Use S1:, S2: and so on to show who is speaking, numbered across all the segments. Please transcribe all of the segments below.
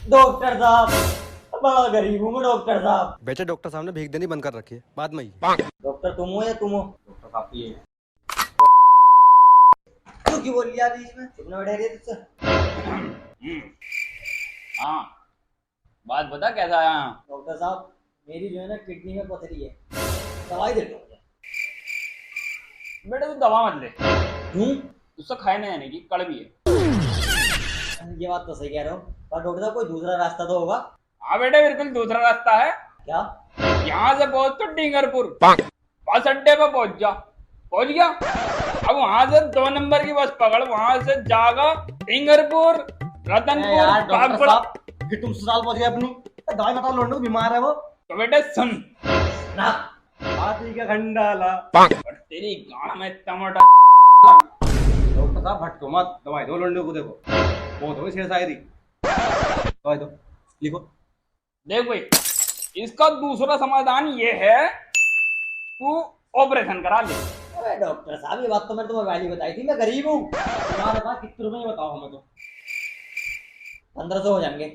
S1: Doctor साहब, बड़ा गरीब हूँ मैं डॉक्टर साहब।
S2: बेटे डॉक्टर साहब ने भीख देनी बंद कर रखी है, बाद में ही।
S1: डॉक्टर तुम हो या तुम हो?
S3: डॉक्टर साहब की
S1: तू क्यों बोल लिया बीच में? तुमने बैठा दिया तुझसे।
S3: हाँ, बात बता कैसा आया?
S1: डॉक्टर साहब, मेरी जो है ना किडनी में पथरी है, दवाई दे दो मुझे।
S3: बेटे तू दवा मत ले,
S1: क्यों?
S3: उससे खाए ना जाने की कड़वी है।
S1: ये बात तो सही कह रहे हो, पर डॉक्टर साहब कोई दूसरा रास्ता तो होगा?
S3: हाँ बेटे, बिल्कुल दूसरा रास्ता है।
S1: क्या?
S3: यहाँ से पहुंच तो डिंगरपुर बस अड्डे पे पहुंच जा। पहुंच गया? अब वहां से 2 नंबर की बस पकड़, वहां से जागा डिंगरपुर, रतनपुर,
S1: यार डॉक्टर
S3: बागपुर।
S1: साहब, फिर तुम ससुराल पहुंच गए अपनी। दवाई बताओ, लोंडो बीमार है वो।
S3: तो बेटे सुन
S1: ना
S2: हाथी का खंडाला।
S3: और तेरी गांड में टमाटर।
S2: डॉक्टर साहब भटको मत, दवाई दो लंडे को। देखो बहुत हो गई शेर शायरी। दवाई दो, लिखो।
S3: देख भाई, इसका दूसरा समाधान ये है, तू ऑपरेशन करा ले।
S1: अरे डॉक्टर साहब, ये बात तो मैंने तुम्हें पहले बताई थी, मैं गरीब हूँ। तुम्हारे पास कितने रुपए ये बताओ हमें तो। 1500 हो जाएंगे।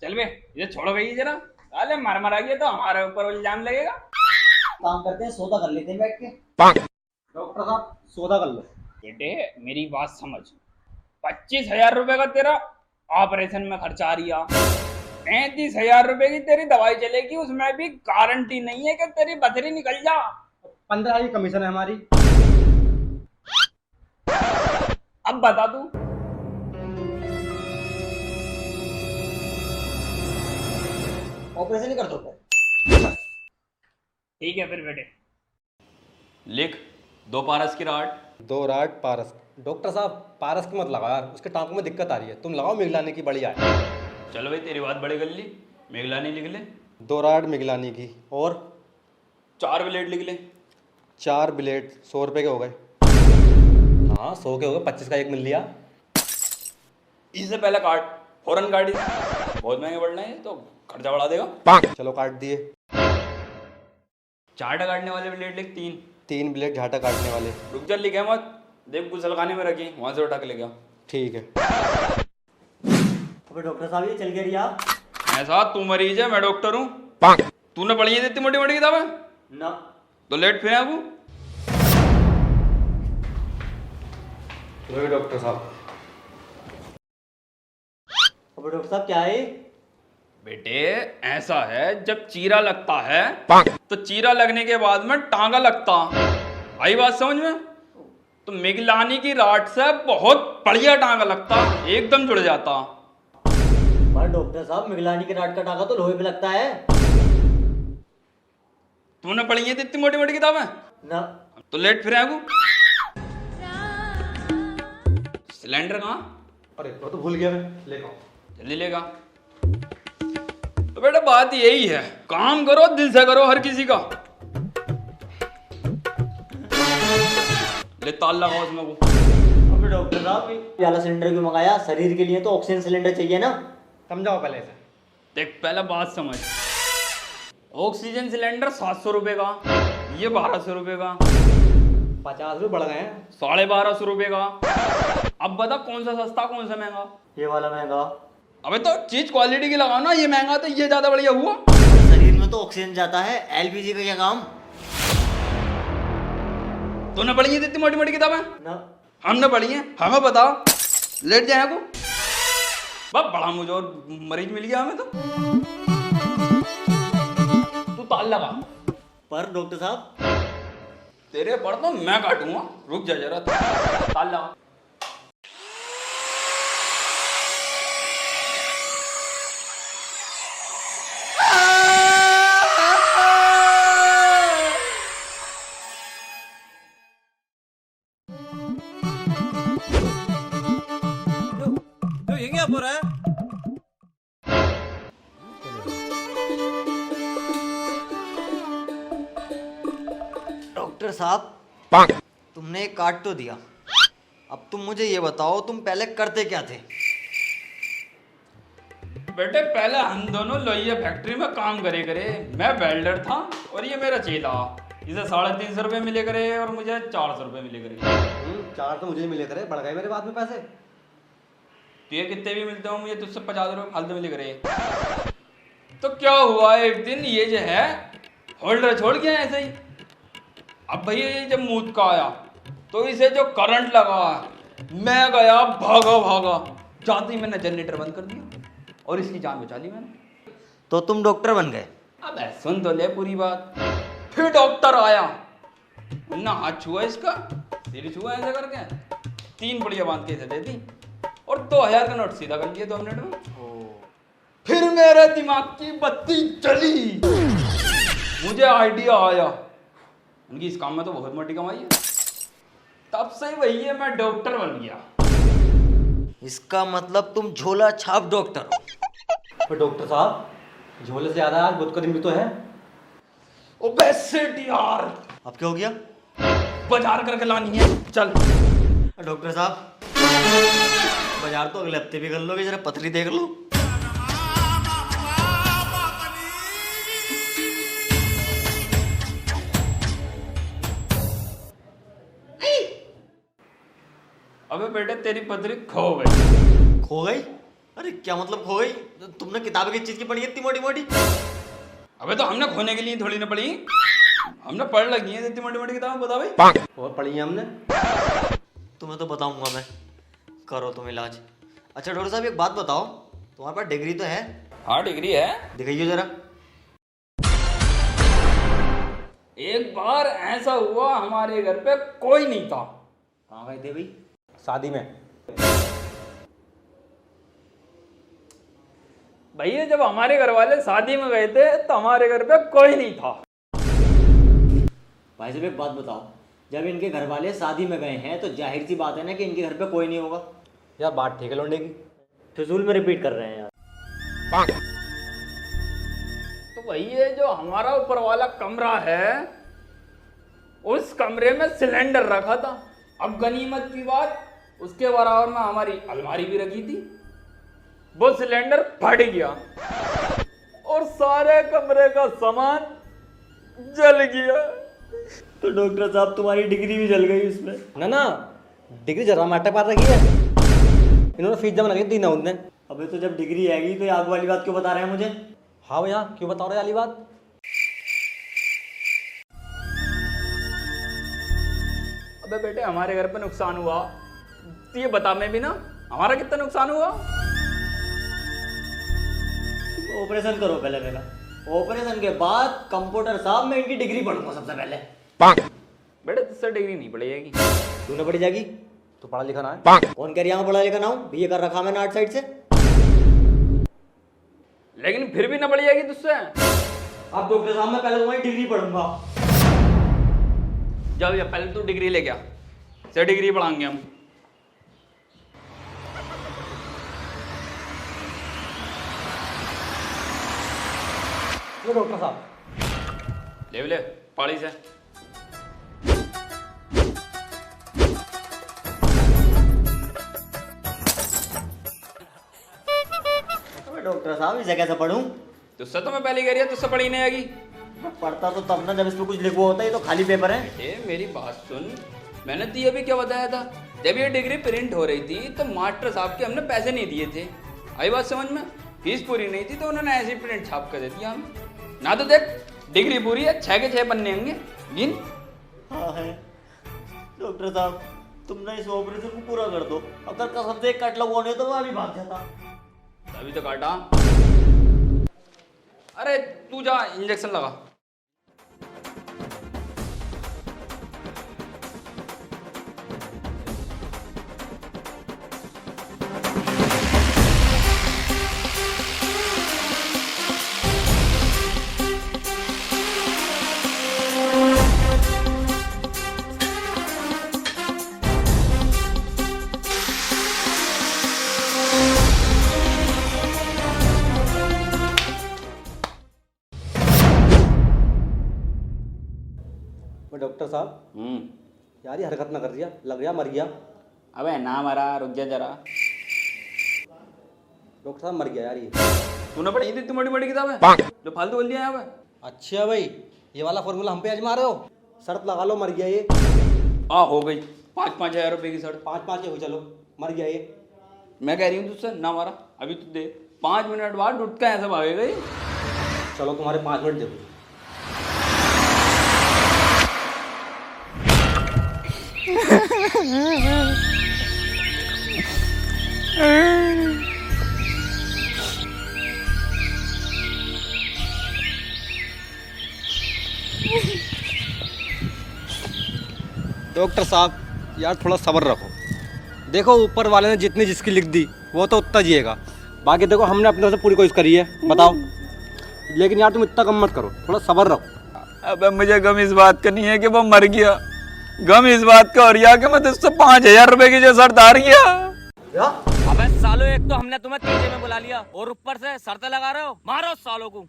S3: चल बे, ये छोड़ गई जरा। अरे मर गया तो हमारे ऊपर इल्जाम लगेगा।
S1: काम करते हैं, सौदा कर लेते हैं बैठ के।
S2: डॉक्टर साहब सौदा कर लो।
S3: बेटे मेरी बात समझ, 25,000 रुपए का तेरा ऑपरेशन में खर्चा आ रहा, 35,000 रुपए की तेरी दवाई चलेगी, उसमें भी गारंटी नहीं है कि तेरी बथरी निकल जा।
S2: 15 की कमीशन है हमारी।
S3: अब बता तू।
S1: ऑपरेशन ही कर दो फिर।
S3: ठीक है फिर बेटे, लिख 2 पारस की राड।
S2: 2 राड पारस। डॉक्टर साहब पारस की मत लगाओ यार, उसके टांकों में दिक्कत आ रही है। तुम लगाओ मिगलानी की, बढ़िया है।
S3: चलो भाई, तेरी बात बड़ी कर ली। मेघलानी लिख ले।
S2: 2 राड मिगलानी की और
S3: 4 ब्लेड लिख ले।
S2: 4 ब्लेड। 100 रुपए के हो गए। हाँ 100 के हो गए, 25 का एक मिल लिया।
S3: इससे पहले काट, फौरन काट इसे। बहुत महंगे पड़ रहे हैं तो खर्चा बढ़ा देगा।
S2: चलो काट दिए।
S3: चार्ट काटने वाले ब्लेड लिख 3।
S2: 3 ब्लेड झाटा काटने वाले।
S3: रुक जा, लिखे मत, देव गुसलखाने में रखी, वहां से उठा के ले गया।
S2: ठीक है।
S1: अबे डॉक्टर साहब, ये चल गया रिया?
S3: ऐसा तू मरीज है, मैं डॉक्टर हूँ। तूने पढ़ी है इतनी मोटी मोटी किताबें?
S1: ना।
S3: तो लेट फिर आबू।
S2: डॉक्टर साहब।
S1: अबे डॉक्टर साहब क्या है?
S3: बेटे ऐसा है, जब चीरा लगता है तो चीरा लगने के बाद में टांगा लगता। आई बात समझ में? तो मिगलानी की राड से बहुत बढ़िया टांगा लगता, एकदम जुड़ जाता।
S1: पर डॉक्टर साहब, मिगलानी के राड का टाका तो लोहे पे लगता है।
S3: तूने पढ़ी है इतनी मोटी मोटी किताबें?
S1: ना।
S3: तो लेट फिर आगू। सिलेंडर कहाँ?
S2: अरे वो तो भूल गया मैं, लेकर आओ।
S3: जल्दी लेगा। तो बेटा बात यही है, काम करो दिल से करो हर किसी का। ले ताल लगाओ उसमें वो।
S1: अबे डॉक्टर साहब, ये वाला सिलेंडर क्यों मंगाया? शरीर के लिए तो ऑक्सीजन सिलेंडर चाहिए ना।
S2: समझाओ पहले से।
S3: देख पहले बात समझ, ऑक्सीजन सिलेंडर 700 रुपए का, ये 1200 रुपए का,
S2: 50 रुपये बढ़ गए हैं।
S3: 1250 रुपए का। अब बता कौन सा सस्ता कौन सा महंगा?
S1: ये वाला महंगा।
S3: अबे तो चीज क्वालिटी की लगाओ ना, ये महंगा तो ये ज्यादा बढ़िया हुआ।
S1: शरीर में तो ऑक्सीजन जाता है, एलपीजी का क्या काम?
S3: तूने पढ़ी है इतनी मोटी मोटी किताबें?
S1: ना।
S3: हमने पढ़ी है, हमें बता। लेट जाए को बस, बड़ा मुझे और मरीज मिल गया हमें तो। तू ताल लगा।
S1: पर डॉक्टर साहब,
S3: तेरे पर तो मैं काटूंगा, रुक जा जरा। ताल लगा।
S4: ये क्या हो रहा है?
S1: डॉक्टर साहब, तुमने एक काट तो दिया, अब तुम मुझे ये बताओ, तुम पहले करते क्या थे?
S3: बेटे पहले हम दोनों लोहिया फैक्ट्री में काम करे करे। मैं वेल्डर था और ये मेरा चेला। इसे 350 रुपये मिले करे और मुझे 400 रुपये मिले करे।
S2: 4 तो मुझे ही मिले करे, बढ़ गए मेरे बाद में पैसे।
S3: तुझे कितने भी मिलते हो मुझे तुझसे 50 रुपये फालतू में लिख रहे हैं। तो क्या हुआ एक दिन ये जो है होल्डर छोड़ गया ऐसे ही। अब भैया ये जब मूत का आया तो इसे जो करंट लगा, मैं गया भागा भागा, जाते ही मैंने जनरेटर बंद कर दिया और इसकी जान बचा ली मैंने।
S1: तो तुम डॉक्टर बन गए?
S3: अब सुन तो ले पूरी बात। फिर डॉक्टर आया, ना हाथ छुआ इसका, सिर छुआ ऐसे करके, 3 बढ़िया बांध के इसे दे दी और 2000 का नोट सीधा कर दिया 2 मिनट में। फिर मेरे दिमाग की बत्ती जली, मुझे आइडिया आया उनकी इस काम में तो बहुत मोटी कमाई है। तब से वही है मैं डॉक्टर बन गया।
S1: इसका मतलब तुम झोला छाप डॉक्टर हो।
S2: तो डॉक्टर साहब झोले से ज्यादा आज बुध का दिन भी तो है।
S3: ओबेसिटी यार,
S1: अब क्या हो गया?
S3: बाजार करके लानी है, चल।
S1: डॉक्टर साहब बाजार तो अगले हफ्ते भी कर लोगे, जरा पथरी देख लो।
S3: अबे बेटे तेरी पथरी खो गई।
S1: खो गई? अरे क्या मतलब खो गई? तुमने किताब किस चीज की पढ़ी है इतनी मोटी मोटी?
S3: अबे तो हमने खोने के लिए थोड़ी ना पढ़ी, हमने पढ़ लगी है इतनी मोटी मोटी किताब। बता भाई।
S2: और पढ़ी है हमने।
S1: तुम्हें तो बताऊंगा मैं, करो तुम इलाज। अच्छा डॉक्टर साहब एक बात बताओ, तुम्हारे पास डिग्री तो है?
S3: हाँ डिग्री है।
S1: दिखाइए जरा।
S3: एक बार ऐसा हुआ हमारे घर पे कोई नहीं था।
S2: कहाँ गए थे भाई? शादी में।
S3: भैया जब हमारे घर वाले शादी में गए थे तो हमारे घर पे कोई नहीं था।
S1: भाई साहब एक बात बताओ, जब इनके घर वाले शादी में गए हैं तो जाहिर सी बात है ना कि इनके घर पे कोई नहीं होगा।
S2: यार बात ठीक है लौंडे की।
S1: फिजूल में रिपीट कर रहे हैं यार।
S3: तो भैया जो हमारा ऊपर वाला कमरा है उस कमरे में सिलेंडर रखा था। अब गनीमत की बात, उसके बराबर में हमारी अलमारी भी रखी थी। वो सिलेंडर फट गया और सारे कमरे का सामान जल गया।
S1: तो डॉक्टर साहब तुम्हारी डिग्री भी जल गई उसमें?
S2: ना डिग्री जरा माटा पार रखी है, इन्होंने फीस जमा लगी दी ना उनने।
S1: अबे तो जब डिग्री आएगी तो ये आग वाली बात क्यों बता रहे हैं मुझे?
S2: हाँ भैया क्यों बता रहे वाली बात?
S3: अबे बेटे हमारे घर पे नुकसान हुआ तो ये बता मैं भी ना, हमारा कितना नुकसान हुआ।
S1: ऑपरेशन करो पहले मेरा, ऑपरेशन के बाद कंप्यूटर साहब मैं इनकी डिग्री पढ़ूंगा सबसे पहले।
S3: बेटे तुझसे डिग्री नहीं पड़ जाएगी।
S1: क्यों ना पढ़ी जाएगी?
S2: तो पढ़ा लिखा ना है।
S1: कौन कह रहा मैं पढ़ा लिखा ना हूँ? बीए कर रखा मैंने 8 साइड से।
S3: लेकिन फिर भी ना पड़ जाएगी तुझसे।
S1: अब डॉक्टर साहब मैं पहले तुम्हारी डिग्री पढ़ूंगा।
S3: जब या पहले तू डिग्री ले गया, से डिग्री पढ़ाएंगे हम।
S2: तो डॉक्टर साहब
S3: ले पाड़ी से।
S1: डॉक्टर साहब इसे कैसे पढ़ूं?
S3: तुझसे तो मैं पहले कह रही है, तुझसे पढ़ी नहीं आएगी।
S1: पढ़ता तो तब ना जब इसमें कुछ लिखा होता है, ये तो खाली पेपर है।
S3: ए मेरी बात सुन, मैंने तुझे अभी क्या बताया था? जब ये डिग्री प्रिंट हो रही थी तो मास्टर साहब के हमने पैसे नहीं दिए थे। आई बात समझ में? फीस पूरी नहीं थी तो उन्होंने ऐसे ही प्रिंट छाप कर दे दिया हमें। ना तो देख डिग्री पूरी है, 6 के 6 पन्ने होंगे, गिन।
S1: हाँ है। डॉक्टर साहब तुम ना इस ऑपरेशन को पूरा कर दो, अगर कसम से एक कट लगवाने तो मैं अभी भाग जाता।
S3: अभी तो काटा। अरे तू जा इंजेक्शन लगा।
S2: डॉक्टर साहब यार ये हरकत ना कर दिया, लग गया मर गया।
S3: अबे ना मरा, रुक जा जरा।
S2: डॉक्टर साहब मर गया यार ये।
S3: तूने पढ़ी थी इतनी बड़ी बड़ी किताब है जो फालतू बोल दिया यहाँ पे।
S2: अच्छा भाई ये वाला फॉर्मूला हम पे आजमा रहे हो? शर्त लगा लो मर गया ये।
S3: हाँ हो गई 5-5 हज़ार रुपये की शर्त।
S2: 5-5 हो चलो मर गया ये।
S3: मैं कह रही हूँ तुझसे ना मारा, अभी तू दे 5 मिनट बाद उठ के ऐसे भागेगा ही।
S2: चलो तुम्हारे 5 मिनट देखो। डॉक्टर साहब यार थोड़ा सब्र रखो। देखो ऊपर वाले ने जितनी जिसकी लिख दी वो तो उतना जिएगा, बाकी देखो हमने अपने से पूरी कोशिश करी है, बताओ। लेकिन यार तुम इतना कम मत करो, थोड़ा सब्र रखो।
S3: अबे मुझे गम इस बात का नहीं है कि वो मर गया, गम इस बात का हो रहा कि मैं तुझसे 5000 रुपए की जो शर्त हार गया।
S4: अबे सालो, एक तो हमने तुम्हें तीजे में बुला लिया और ऊपर से शर्त लगा रहे हो, मारो सालों को।